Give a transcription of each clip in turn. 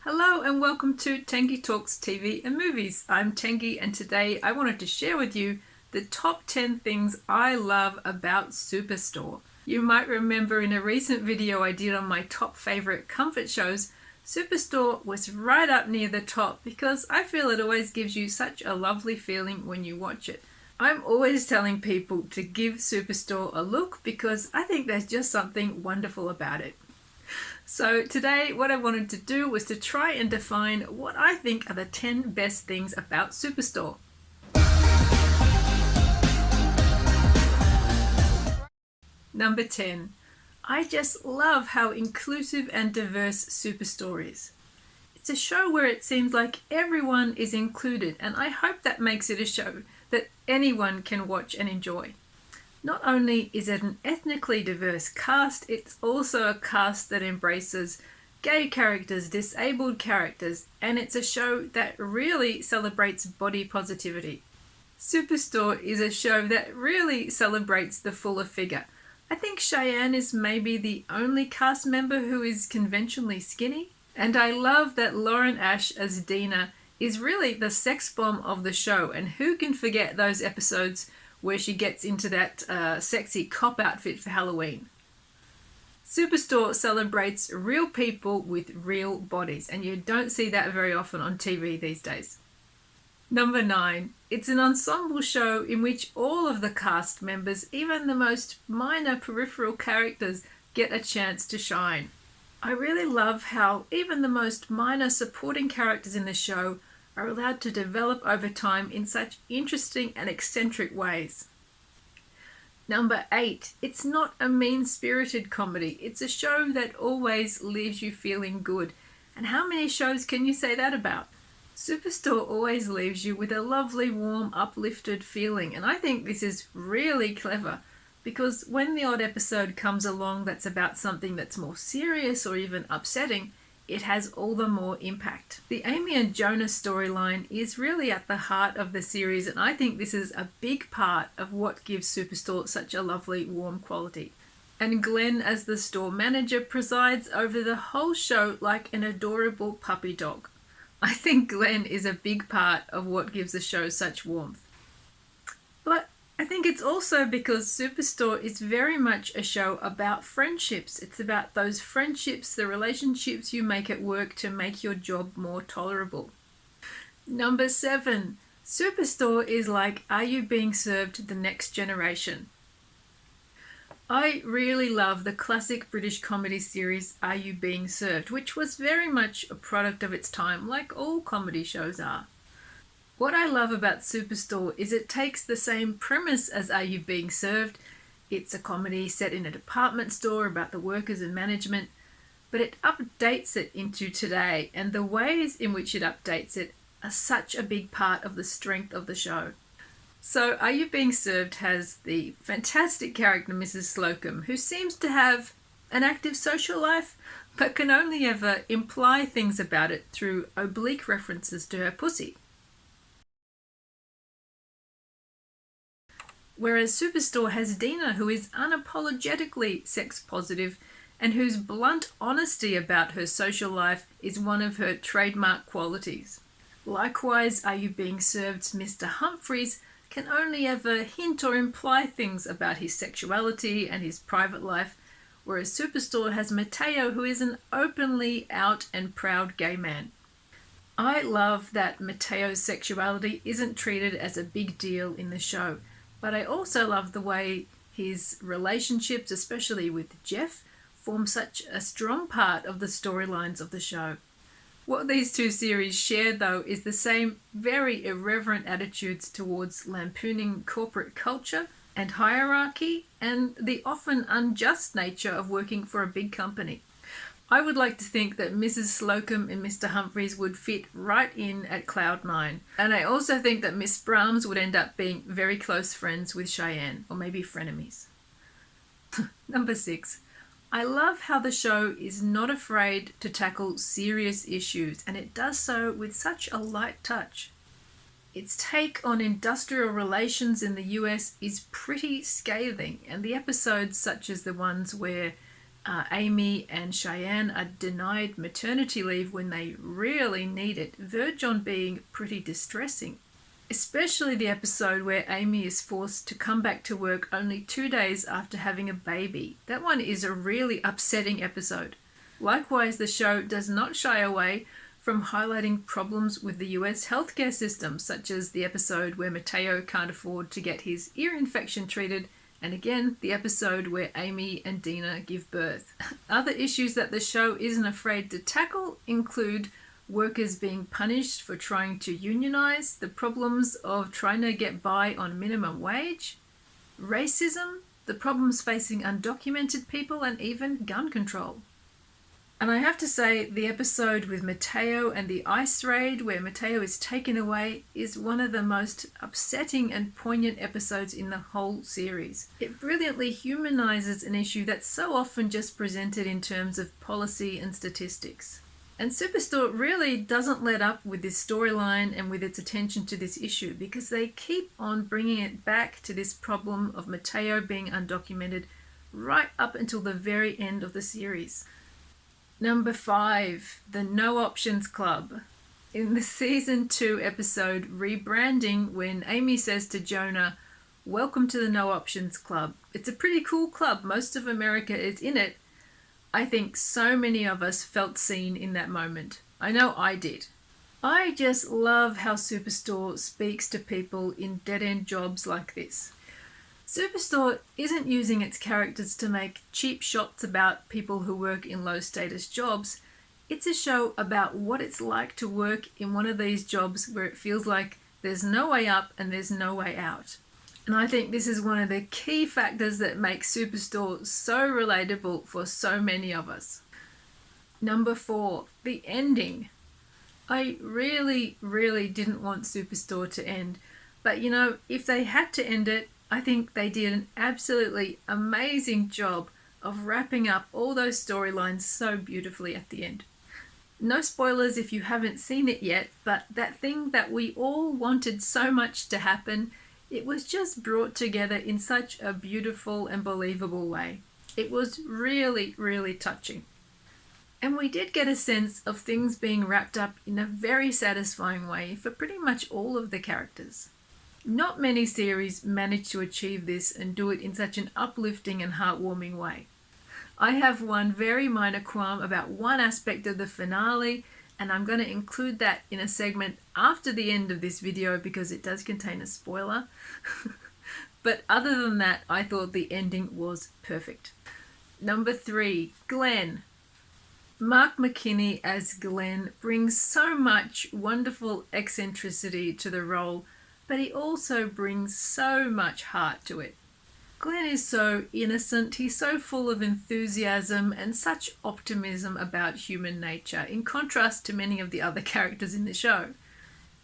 Hello and welcome to Tengi Talks TV and Movies. I'm Tengi and today I wanted to share with you the top 10 things I love about Superstore. You might remember in a recent video I did on my top favorite comfort shows, Superstore was right up near the top because I feel it always gives you such a lovely feeling when you watch it. I'm always telling people to give Superstore a look because I think there's just something wonderful about it. So today what I wanted to do was to try and define what I think are the 10 best things about Superstore. Number 10. I just love how inclusive and diverse Superstore is. It's a show where it seems like everyone is included, and I hope that makes it a show that anyone can watch and enjoy. Not only is it an ethnically diverse cast, it's also a cast that embraces gay characters, disabled characters, and it's a show that really celebrates body positivity. Superstore is a show that really celebrates the fuller figure. I think Cheyenne is maybe the only cast member who is conventionally skinny, and I love that Lauren Ash as Dina is really the sex bomb of the show, and who can forget those episodes where she gets into that sexy cop outfit for Halloween. Superstore celebrates real people with real bodies, and you don't see that very often on TV these days. Number 9. It's an ensemble show in which all of the cast members, even the most minor peripheral characters, get a chance to shine. I really love how even the most minor supporting characters in the show are allowed to develop over time in such interesting and eccentric ways. Number 8. It's not a mean-spirited comedy. It's a show that always leaves you feeling good. And how many shows can you say that about? Superstore always leaves you with a lovely, warm, uplifted feeling. And I think this is really clever because when the odd episode comes along that's about something that's more serious or even upsetting, it has all the more impact. The Amy and Jonah storyline is really at the heart of the series, and I think this is a big part of what gives Superstore such a lovely, warm quality. And Glenn, as the store manager, presides over the whole show like an adorable puppy dog. I think Glenn is a big part of what gives the show such warmth. But I think it's also because Superstore is very much a show about friendships. It's about those friendships, the relationships you make at work to make your job more tolerable. Number 7. Superstore is like Are You Being Served the Next Generation? I really love the classic British comedy series Are You Being Served, which was very much a product of its time, like all comedy shows are. What I love about Superstore is it takes the same premise as Are You Being Served? It's a comedy set in a department store about the workers and management, but it updates it into today, and the ways in which it updates it are such a big part of the strength of the show. So Are You Being Served has the fantastic character Mrs. Slocum, who seems to have an active social life, but can only ever imply things about it through oblique references to her pussy. Whereas Superstore has Dina, who is unapologetically sex positive and whose blunt honesty about her social life is one of her trademark qualities. Likewise, Are You Being Served's Mr. Humphries can only ever hint or imply things about his sexuality and his private life, whereas Superstore has Mateo, who is an openly out and proud gay man. I love that Mateo's sexuality isn't treated as a big deal in the show. But I also love the way his relationships, especially with Jeff, form such a strong part of the storylines of the show. What these two series share, though, is the same very irreverent attitudes towards lampooning corporate culture and hierarchy and the often unjust nature of working for a big company. I would like to think that Mrs. Slocum and Mr. Humphries would fit right in at Cloud 9. And I also think that Miss Brahms would end up being very close friends with Cheyenne, or maybe frenemies. Number 6. I love how the show is not afraid to tackle serious issues, and it does so with such a light touch. Its take on industrial relations in the US is pretty scathing, and the episodes such as the ones where Amy and Cheyenne are denied maternity leave when they really need it, verge on being pretty distressing. Especially the episode where Amy is forced to come back to work only 2 days after having a baby. That one is a really upsetting episode. Likewise, the show does not shy away from highlighting problems with the US healthcare system, such as the episode where Mateo can't afford to get his ear infection treated, and again, the episode where Amy and Dina give birth. Other issues that the show isn't afraid to tackle include workers being punished for trying to unionize, the problems of trying to get by on minimum wage, racism, the problems facing undocumented people, and even gun control. And I have to say, the episode with Mateo and the ice raid, where Mateo is taken away, is one of the most upsetting and poignant episodes in the whole series. It brilliantly humanizes an issue that's so often just presented in terms of policy and statistics. And Superstore really doesn't let up with this storyline and with its attention to this issue, because they keep on bringing it back to this problem of Mateo being undocumented right up until the very end of the series. Number 5, the No Options Club. In the season 2 episode Rebranding, when Amy says to Jonah, "Welcome to the No Options Club. It's a pretty cool club. Most of America is in it." I think so many of us felt seen in that moment. I know I did. I just love how Superstore speaks to people in dead-end jobs like this. Superstore isn't using its characters to make cheap shots about people who work in low-status jobs. It's a show about what it's like to work in one of these jobs where it feels like there's no way up and there's no way out. And I think this is one of the key factors that makes Superstore so relatable for so many of us. Number 4, the ending. I really, really didn't want Superstore to end. But you know, if they had to end it, I think they did an absolutely amazing job of wrapping up all those storylines so beautifully at the end. No spoilers if you haven't seen it yet, but that thing that we all wanted so much to happen, it was just brought together in such a beautiful and believable way. It was really, really touching. And we did get a sense of things being wrapped up in a very satisfying way for pretty much all of the characters. Not many series manage to achieve this and do it in such an uplifting and heartwarming way. I have one very minor qualm about one aspect of the finale, and I'm going to include that in a segment after the end of this video because it does contain a spoiler. But other than that, I thought the ending was perfect. Number 3, Glenn. Mark McKinney as Glenn brings so much wonderful eccentricity to the role, but he also brings so much heart to it. Glenn is so innocent, he's so full of enthusiasm and such optimism about human nature, in contrast to many of the other characters in the show.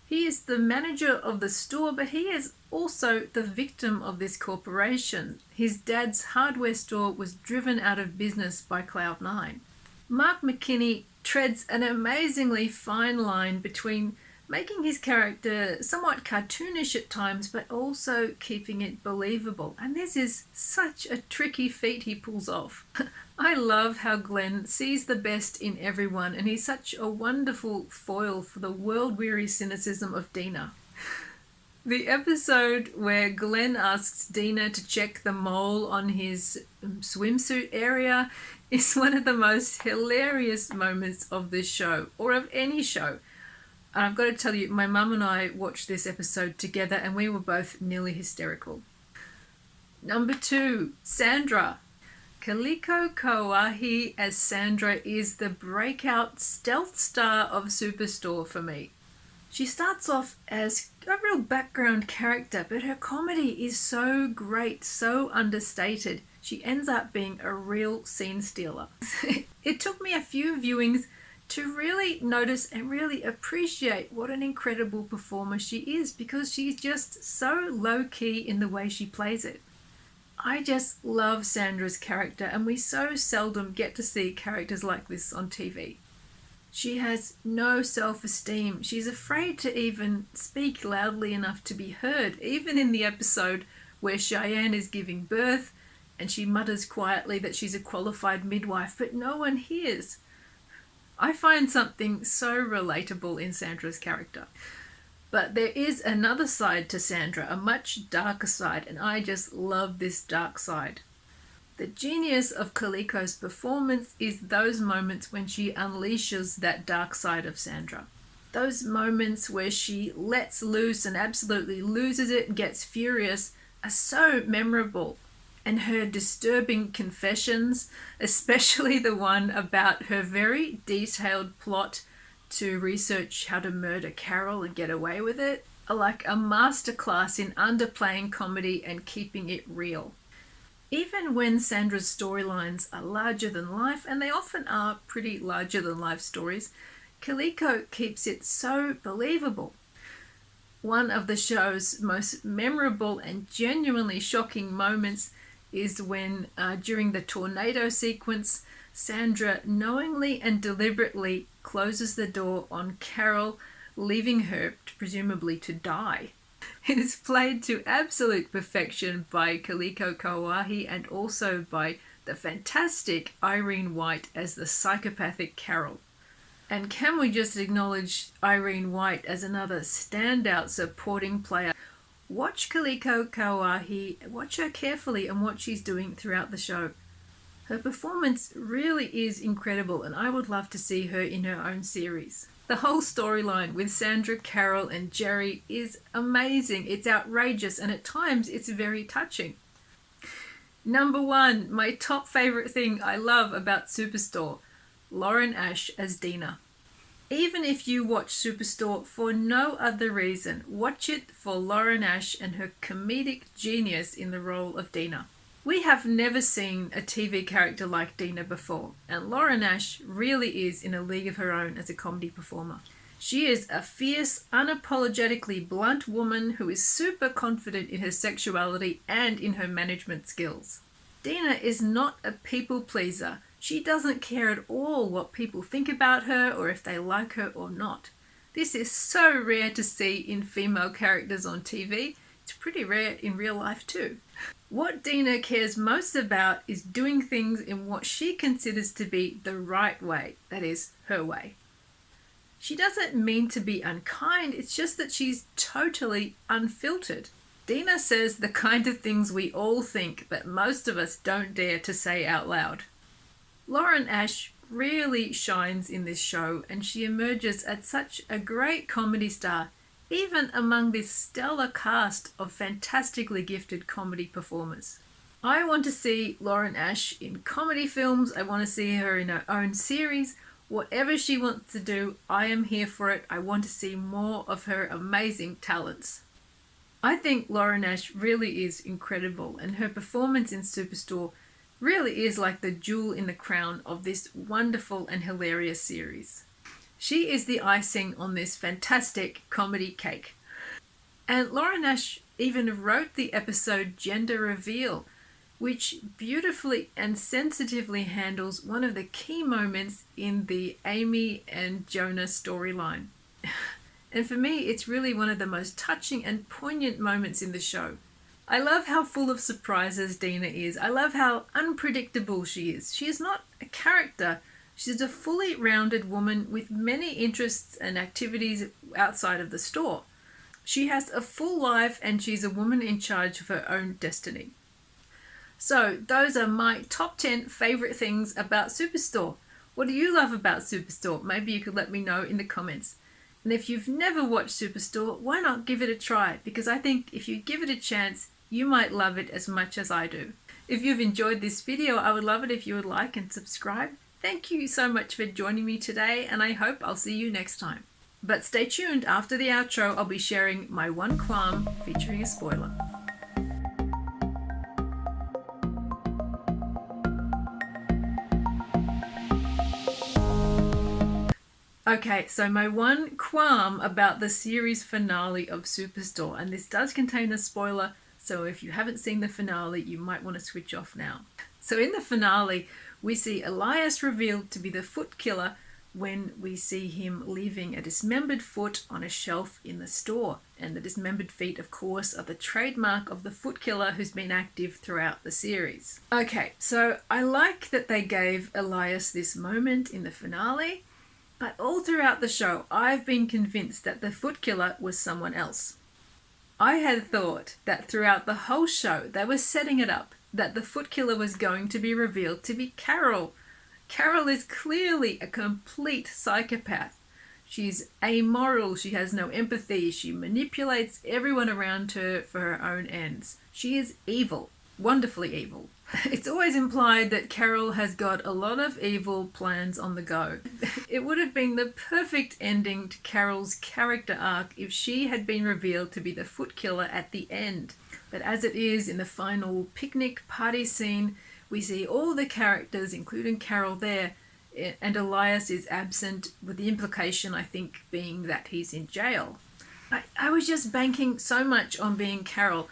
He is the manager of the store, but he is also the victim of this corporation. His dad's hardware store was driven out of business by Cloud9. Mark McKinney treads an amazingly fine line between making his character somewhat cartoonish at times, but also keeping it believable. And this is such a tricky feat he pulls off. I love how Glenn sees the best in everyone, and he's such a wonderful foil for the world-weary cynicism of Dina. The episode where Glenn asks Dina to check the mole on his swimsuit area is one of the most hilarious moments of this show, or of any show. And I've got to tell you, my mum and I watched this episode together and we were both nearly hysterical. Number 2, Sandra. Kaliko Kauahi as Sandra is the breakout stealth star of Superstore for me. She starts off as a real background character, but her comedy is so great, so understated. She ends up being a real scene stealer. It took me a few viewings to really notice and really appreciate what an incredible performer she is, because she's just so low-key in the way she plays it. I just love Sandra's character, and we so seldom get to see characters like this on TV. She has no self-esteem. She's afraid to even speak loudly enough to be heard. Even in the episode where Cheyenne is giving birth, and she mutters quietly that she's a qualified midwife, but no one hears. I find something so relatable in Sandra's character. But there is another side to Sandra, a much darker side, and I just love this dark side. The genius of Kaliko's performance is those moments when she unleashes that dark side of Sandra. Those moments where she lets loose and absolutely loses it and gets furious are so memorable. And her disturbing confessions, especially the one about her very detailed plot to research how to murder Carol and get away with it, are like a masterclass in underplaying comedy and keeping it real. Even when Sandra's storylines are larger than life, and they often are pretty larger than life stories, Kaliko keeps it so believable. One of the show's most memorable and genuinely shocking moments is when, during the tornado sequence, Sandra knowingly and deliberately closes the door on Carol, leaving her presumably to die. It is played to absolute perfection by Kaliko Kauahi and also by the fantastic Irene White as the psychopathic Carol. And can we just acknowledge Irene White as another standout supporting player? Watch Kaliko Kauahi, watch her carefully and what she's doing throughout the show. Her performance really is incredible, and I would love to see her in her own series. The whole storyline with Sandra, Carol and Jerry is amazing. It's outrageous and at times it's very touching. Number 1, my top favourite thing I love about Superstore, Lauren Ash as Dina. Even if you watch Superstore for no other reason, watch it for Lauren Ash and her comedic genius in the role of Dina. We have never seen a TV character like Dina before, and Lauren Ash really is in a league of her own as a comedy performer. She is a fierce, unapologetically blunt woman who is super confident in her sexuality and in her management skills. Dina is not a people pleaser. She doesn't care at all what people think about her or if they like her or not. This is so rare to see in female characters on TV. It's pretty rare in real life too. What Dina cares most about is doing things in what she considers to be the right way, that is, her way. She doesn't mean to be unkind, it's just that she's totally unfiltered. Dina says the kind of things we all think, but most of us don't dare to say out loud. Lauren Ash really shines in this show, and she emerges as such a great comedy star, even among this stellar cast of fantastically gifted comedy performers. I want to see Lauren Ash in comedy films. I want to see her in her own series. Whatever she wants to do, I am here for it. I want to see more of her amazing talents. I think Lauren Ash really is incredible, and her performance in Superstore really is like the jewel in the crown of this wonderful and hilarious series. She is the icing on this fantastic comedy cake. And Lauren Ash even wrote the episode Gender Reveal, which beautifully and sensitively handles one of the key moments in the Amy and Jonah storyline. And for me, it's really one of the most touching and poignant moments in the show. I love how full of surprises Dina is. I love how unpredictable she is. She is not a character. She's a fully rounded woman with many interests and activities outside of the store. She has a full life and she's a woman in charge of her own destiny. So those are my top 10 favourite things about Superstore. What do you love about Superstore? Maybe you could let me know in the comments. And if you've never watched Superstore, why not give it a try? Because I think if you give it a chance, you might love it as much as I do. If you've enjoyed this video, I would love it if you would like and subscribe. Thank you so much for joining me today, and I hope I'll see you next time. But stay tuned, after the outro I'll be sharing my one qualm featuring a spoiler. Okay, so my one qualm about the series finale of Superstore, and this does contain a spoiler, so if you haven't seen the finale, you might want to switch off now. So in the finale, we see Elias revealed to be the foot killer when we see him leaving a dismembered foot on a shelf in the store. And the dismembered feet, of course, are the trademark of the foot killer who's been active throughout the series. Okay, so I like that they gave Elias this moment in the finale, but all throughout the show, I've been convinced that the foot killer was someone else. I had thought that throughout the whole show, they were setting it up that the foot killer was going to be revealed to be Carol. Carol is clearly a complete psychopath. She's amoral, she has no empathy, she manipulates everyone around her for her own ends. She is evil, wonderfully evil. It's always implied that Carol has got a lot of evil plans on the go. It would have been the perfect ending to Carol's character arc if she had been revealed to be the foot killer at the end. But as it is, in the final picnic party scene, we see all the characters, including Carol, there, and Elias is absent, with the implication, I think, being that he's in jail. I was just banking so much on being Carol,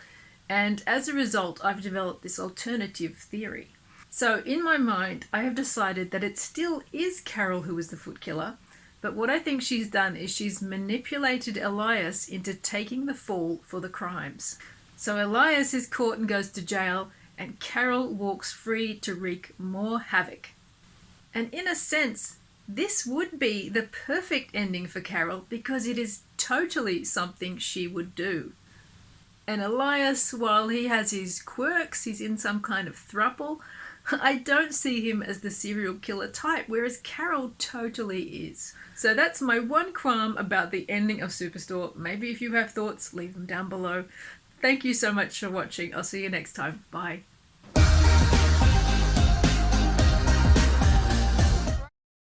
and as a result, I've developed this alternative theory. So in my mind, I have decided that it still is Carol who is the foot killer, but what I think she's done is she's manipulated Elias into taking the fall for the crimes. So Elias is caught and goes to jail, and Carol walks free to wreak more havoc. And in a sense, this would be the perfect ending for Carol because it is totally something she would do. And Elias, while he has his quirks, he's in some kind of throuple, I don't see him as the serial killer type, whereas Carol totally is. So that's my one qualm about the ending of Superstore. Maybe if you have thoughts, leave them down below. Thank you so much for watching. I'll see you next time. Bye.